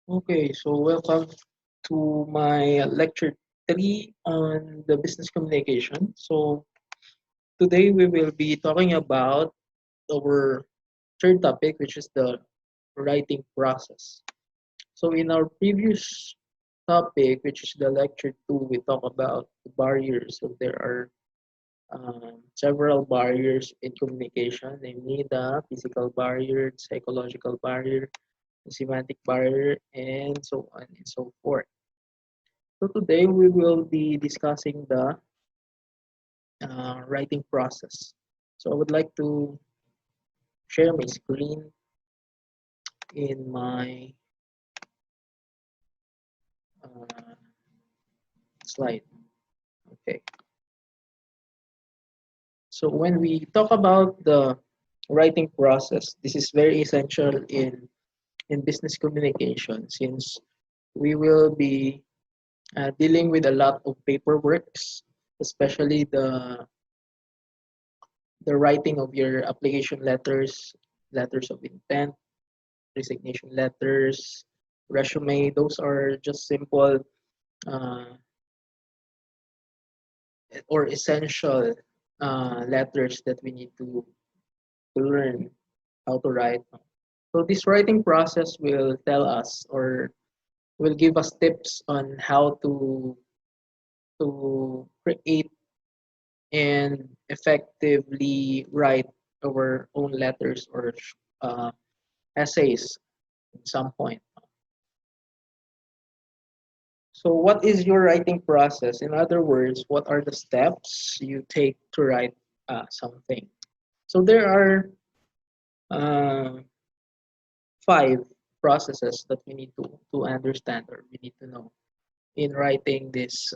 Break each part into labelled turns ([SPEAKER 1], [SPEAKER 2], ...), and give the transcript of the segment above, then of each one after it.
[SPEAKER 1] Okay, so welcome to my lecture 3 on the business communication. So today we will be talking about our third topic, which is the writing process. So in our previous topic, which is the lecture 2, we talk about the barriers. So there are several barriers in communication, namely the physical barrier, psychological barrier, the semantic barrier, and so on and so forth. So today we will be discussing the writing process. So I would like to share my screen in my uh, slide. Okay. So when we talk about the writing process, this is very essential in business communication since we will be dealing with a lot of paperworks, especially the writing of your application letters, letters of intent, resignation letters, resume. Those are just simple uh, or essential letters that we need to learn how to write. So this writing process will tell us or will give us tips on how to create and effectively write our own letters or uh, essays at some point. So what is your writing process? In other words, what are the steps you take to write something? So there are uh, five processes that we need to understand or we need to know in writing these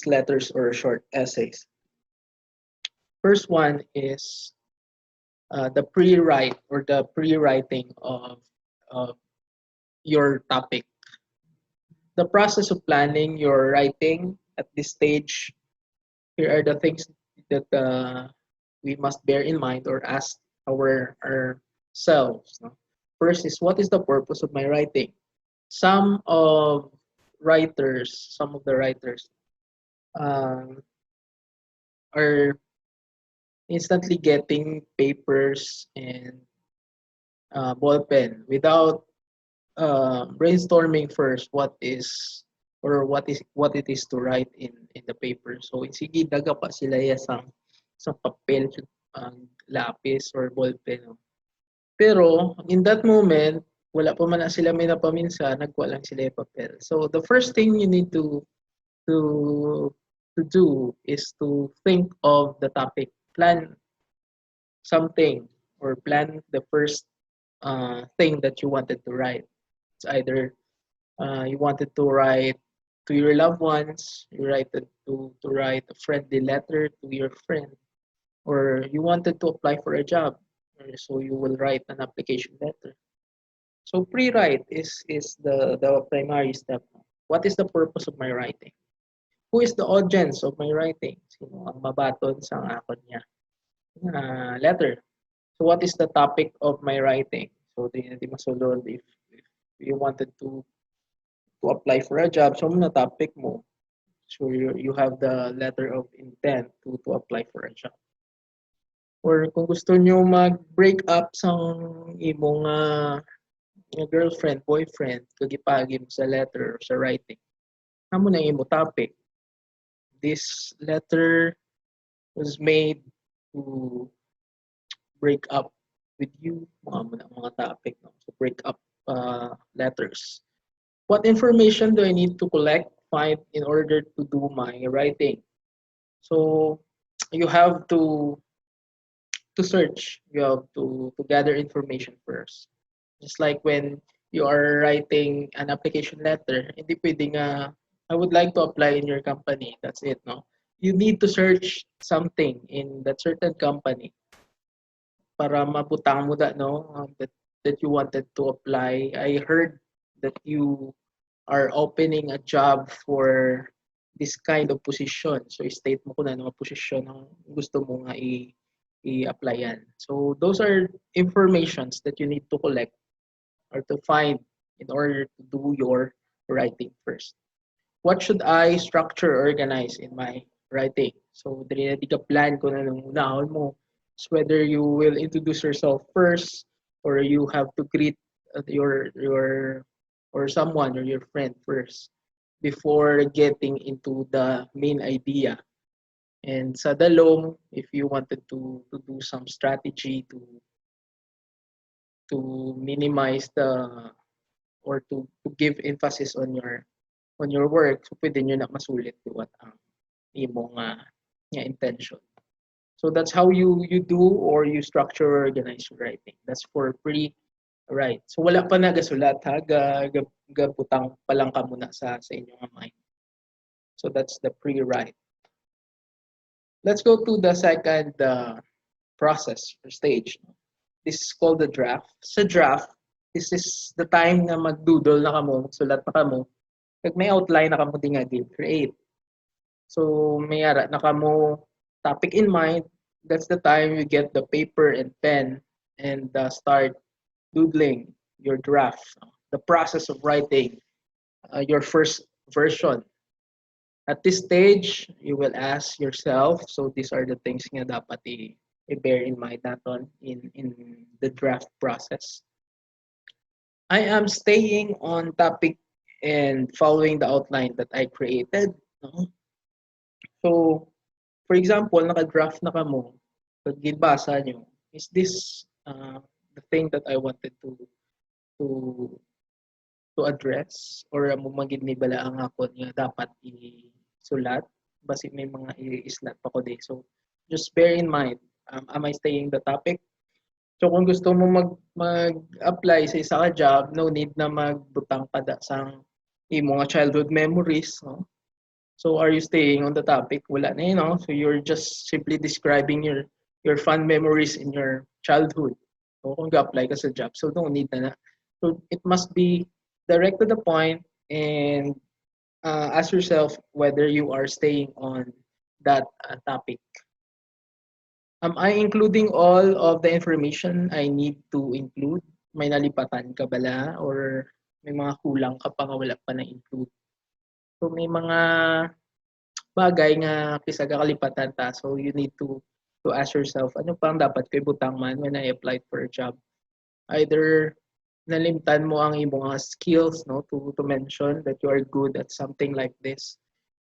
[SPEAKER 1] letters or short essays. First one is the pre-write or the pre-writing of your topic. The process of planning your writing at this stage, here are the things that we must bear in mind or ask ourselves. No? First is, what is the purpose of my writing? Some of the writers um, are instantly getting papers and ball pen without brainstorming first what it is to write in the paper. So sige daga pa sila ya sang papel ang lapis or ball pen. No? Pero in that moment wala pa man na sila may napaminsa, nagkuha lang sila yung papel. So the first thing you need to to do is to think of the topic, plan something or plan the first thing that you wanted to write. It's either you wanted to write to your loved ones, you write to write a friendly letter to your friend, or you wanted to apply for a job, so you will write an application letter. So pre-write is the primary step. What is the purpose of my writing? Who is the audience of my writing? Sino ang mabaton sa akon niya? Letter. So what is the topic of my writing? So di masulod if you wanted to apply for a job, so muna topic mo. So you have the letter of intent to apply for a job. Or kung gusto nyo mag-break up sang imong girlfriend, boyfriend, kagipagi mo sa letter or sa writing. Amo na imo topic. This letter was made to break up with you. Mga topic. No? So break up letters. What information do I need to collect, find in order to do my writing? So you have to search. You have to gather information first. Just like when you are writing an application letter, hindi pwedeng I would like to apply in your company. That's it, no? You need to search something in that certain company para mabutang mo da, no? That you wanted to apply. I heard that you are opening a job for this kind of position. So, state mo kung ano ang position ang gusto mo nga i-applyan. So, those are informations that you need to collect or to find in order to do your writing first. What should I structure or organize in my writing? So, dili na plan ko na nung unahon mo is whether you will introduce yourself first or you have to greet your or someone or your friend first before getting into the main idea. And sa dalong, if you wanted to do some strategy to minimize the or to give emphasis on your work, so pwede nyo na masulit what ang imong nga intention. So that's how you do or you structure or organize your writing. That's for pre-write. So wala pa na gasulat ha, gabutang pa lang ka muna sa inyong mind. So that's the pre-write. Let's go to the second process or stage. This is called the draft. Sa draft, this is the time na magdoodle na kamo, sulat na kamo. Pag may outline na kamo din nga create. So may ara na kamo topic in mind. That's the time you get the paper and pen and start doodling your draft. The process of writing your first version. At this stage, you will ask yourself, so these are the things nga dapat i-bear in mind natin in the draft process. I am staying on topic and following the outline that I created. No? So, for example, naka-draft na kamo, pag gibasa nyo, is this the thing that I wanted to address or mo magid ni bala ang akon nga dapat isulat basi may mga i-islat pa ko di. So just bear in mind, am I staying the topic? So kung gusto mo mag-apply sa isa ka job, no need na magbutang pada sang imo nga childhood memories, no? So are you staying on the topic? Wala na yun, no? So you're just simply describing your fun memories in your childhood. So kung ga-apply ka sa job, so no need na. So it must be direct to the point and ask yourself whether you are staying on that topic. Am I including all of the information I need to include? May nalipatan ka bala or may mga kulang ka pa nga wala pa na-include? So may mga bagay nga kisa kalipatan ta. So you need to ask yourself, ano pang dapat ko ibutang man when I applied for a job? Either nalimtan mo ang imong mga skills, no, to mention that you are good at something like this.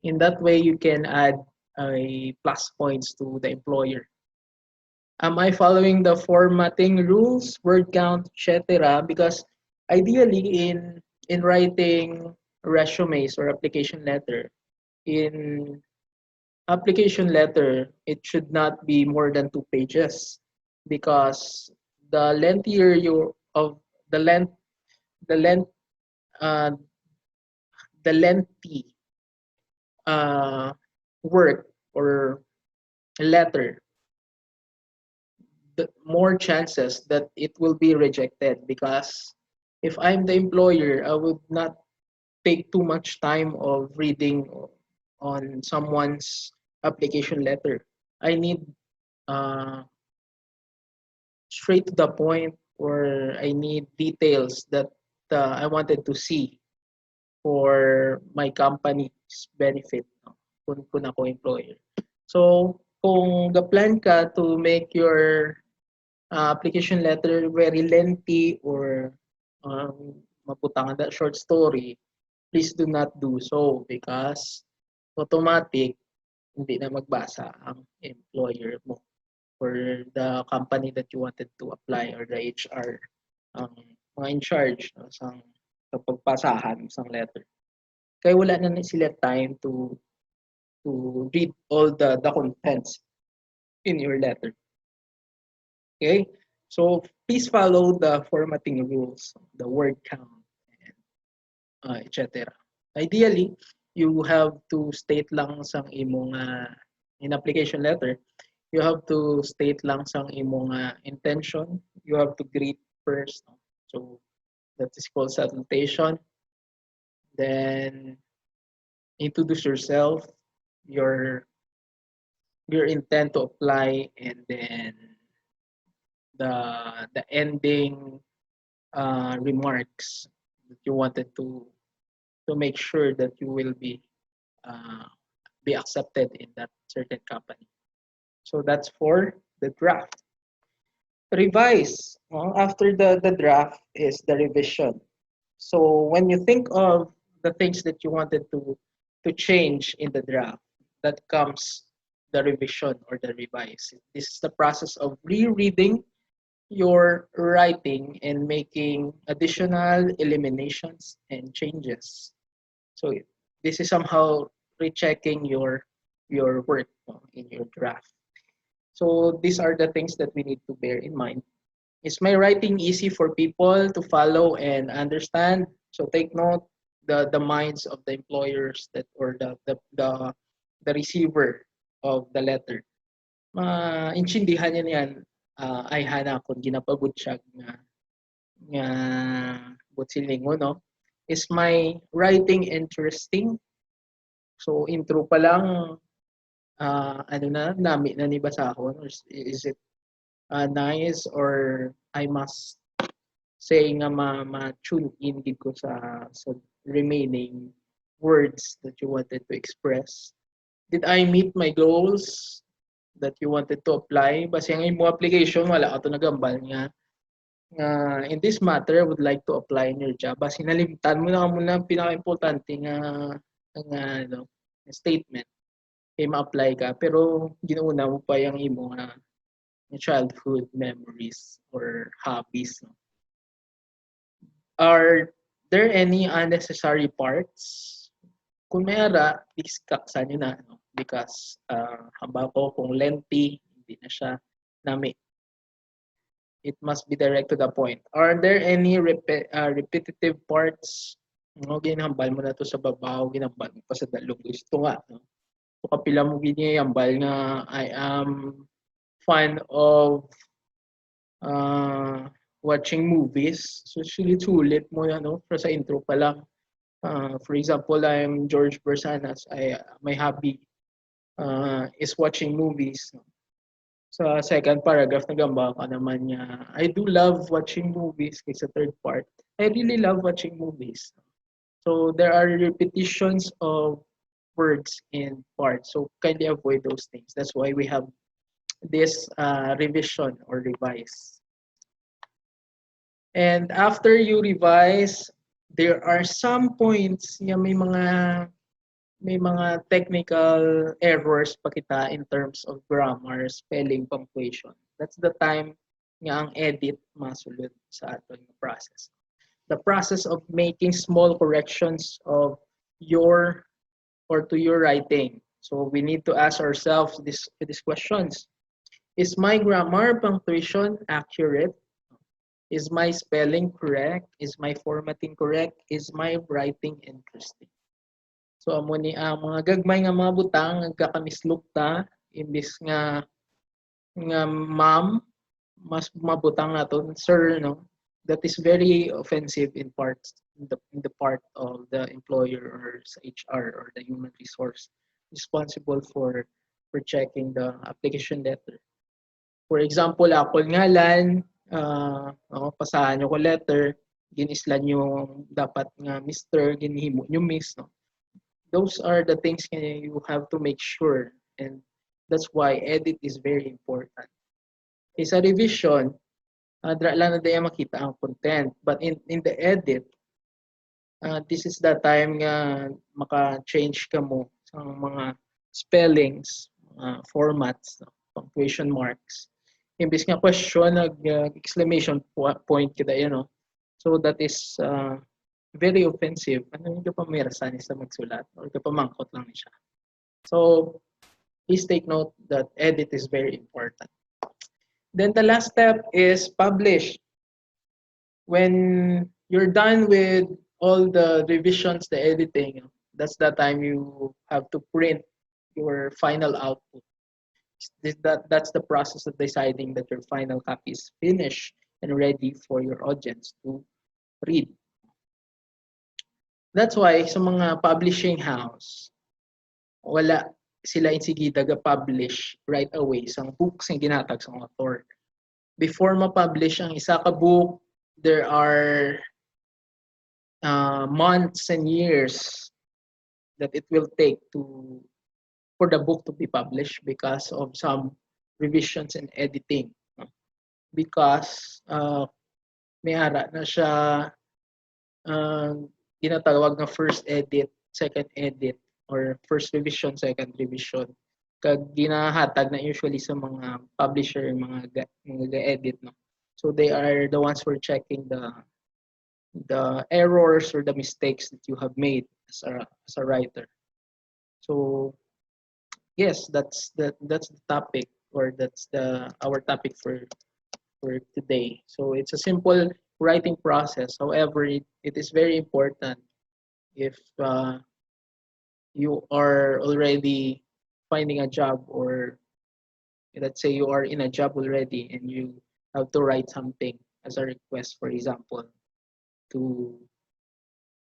[SPEAKER 1] In that way, you can add a plus points to the employer. Am I following the formatting rules, word count, etc.? Because ideally, in writing resumes or application letter, in application letter, it should not be more than 2 pages because the lengthier you of the length the length uh, the lengthy work or letter, the more chances that it will be rejected because if I'm the employer, I would not take too much time of reading on someone's application letter. I need uh, straight to the point or I need details that I wanted to see for my company's benefit, no? Kung ako employer. So, kung ga-plan ka to make your application letter very lengthy or maputangan that short story, please do not do so because automatic hindi na magbasa ang employer mo or the company that you wanted to apply or the HR ang mga in charge, no, sa pagpasahan ng letter. Kaya wala na sila time to read all the contents in your letter. Okay? So please follow the formatting rules, the word count, and etc. Ideally, you have to state lang sang imong in application letter, you have to state lang sang imong intention. You have to greet first. No? So that is called salutation. Then introduce yourself, your intent to apply, and then the ending remarks that you wanted to make sure that you will be accepted in that certain company. So that's for the draft. Revise. After the draft is the revision. So when you think of the things that you wanted to change in the draft, that comes the revision or the revise. This is the process of rereading your writing and making additional eliminations and changes. So this is somehow rechecking your work in your draft. So these are the things that we need to bear in mind. Is my writing easy for people to follow and understand? So take note the minds of the employers that or the receiver of the letter. Maintindihan niya niyan ay hana kung ginapagod siya nga butsilinggo, no? Is my writing interesting? So intro pa lang ano na nami na ni basahon, or is it nice, or I must say nga ma-tune in gid ko sa remaining words that you wanted to express. Did I meet my goals that you wanted to apply? Basi ang imo application wala ka to nagambal nga in this matter I would like to apply in your job. Basi nalimtan mo na muna ang pinaka-importante nga ano, statement kay ma-apply ka, pero ginuuna mo pa yung imo childhood memories or hobbies. No? Are there any unnecessary parts? Kung may ara, iskaksa nyo na. No? Because hamba ko kung lengthy, hindi na siya nami. It must be direct to the point. Are there any repetitive parts? No, ginambal mo na to sa babaw, ginambal mo pa sa dalog. Gusto nga. No? So kapila mo ginambal nga I am fan of watching movies. So sulit-sulit mo yan, no? Pero sa intro pa lang. For example, I'm George Bersanas. My hobby is watching movies. Sa second paragraph, nagamba ka naman niya, I do love watching movies. Kaya sa third part, I really love watching movies. So there are repetitions of words in parts. So kindly avoid those things. That's why we have this revision or revise. And after you revise, there are some points na may mga technical errors pa kita in terms of grammar, spelling, punctuation. That's the time nga ang edit masulod sa aton process. The process of making small corrections of your or to your writing. So we need to ask ourselves these questions. Is my grammar punctuation accurate? Is my spelling correct? Is my formatting correct? Is my writing interesting? So amo ni ang mga gagmay nga mga butang nagkakamisluk ta imbis nga ma'am mas mabutang naton sir, no, that is very offensive in the part of the employer or sa HR or the human resource responsible for checking the application letter. For example, ako ngalan pasahan nyo ko letter, ginislan yung dapat nga Mr. ginihimo nyo Miss, no. Those are the things you have to make sure, and that's why edit is very important. Sa revision, dra lang na daya makita ang content, but in the edit, this is the time nga maka-change ka mo sa mga spellings, formats, punctuation marks. Imbis nga question, exclamation point kita yan, no? So that is very offensive. Ano yung pamirasan sa magsulat or pamangkot lang siya. So please take note that edit is very important. Then the last step is publish. When you're done with all the revisions, the editing, that's the time you have to print your final output. That's the process of deciding that your final copy is finished and ready for your audience to read. That's why sa mga publishing house, wala sila insigida ga-publish right away sa books nga ginhatag sa author. Before ma-publish ang isa ka book, there are months and years that it will take to for the book to be published because of some revisions and editing. Because may ara na siya ginatawag na first edit, second edit, or first revision, second revision. Kag ginahatag na usually sa mga publisher, mga ga-edit, no. So they are the ones who are checking the errors or the mistakes that you have made as a writer. So yes, that's the topic, or that's the our topic for today. So it's a simple writing process. However, it is very important if you are already finding a job, or let's say you are in a job already and you have to write something as a request, for example, to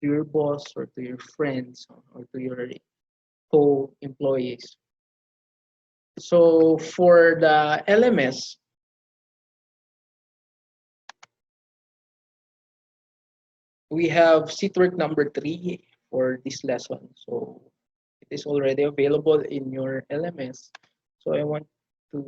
[SPEAKER 1] your boss or to your friends or to your co-employees. So for the LMS, we have seatwork number 3 for this lesson. So it is already available in your LMS. So I want to